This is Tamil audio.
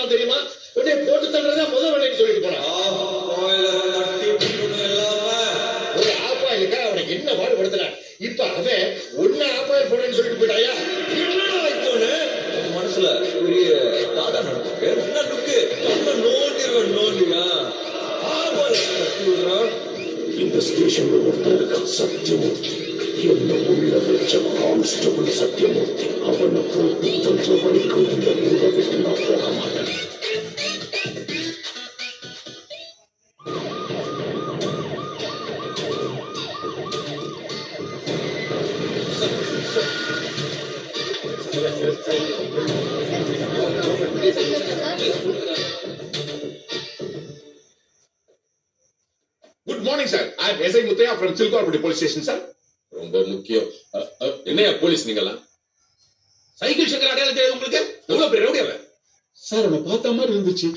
போனான் தெரியுமா? உடனே போட்டு தள்ளுறதா முதல் வேலைன்னு சொல்லிட்டு போனான். ஒரு ஆப்பாயிலுக்கா அவனுக்கு என்ன பாடுபடுத்தினான். இப்ப அவன் ஒன்னு ஆப்பாயில் போனேன்னு சொல்லிட்டு போயிட்டாயா? மனசுல பெரிய தாதா நடக்கு நோண்டியா இந்த ஸ்டேஷன்ல ஒருத்தருக்கு சத்தியமூர்த்தி என்ன உள்ள வச்ச கான்ஸ்டபிள் சத்தியமூர்த்தி அவனை போட்டு தன்ற வரைக்கும் இந்த ஊரை விட்டு நான் போக மாட்டேன். Good morning, sir. I am S.I. Muthaya from Chilkorpudi Police Station, sir. ரொம்ப முக்கியம். என்னையா போலீஸ் நீங்களாம்? சைக்கிள் சக்கர அடையாளம் தெரியாது உங்களுக்கு? எவ்வளவு பெரிய ரவுடியா? சார் அவனை பார்த்த மாதிரி இருந்துச்சு.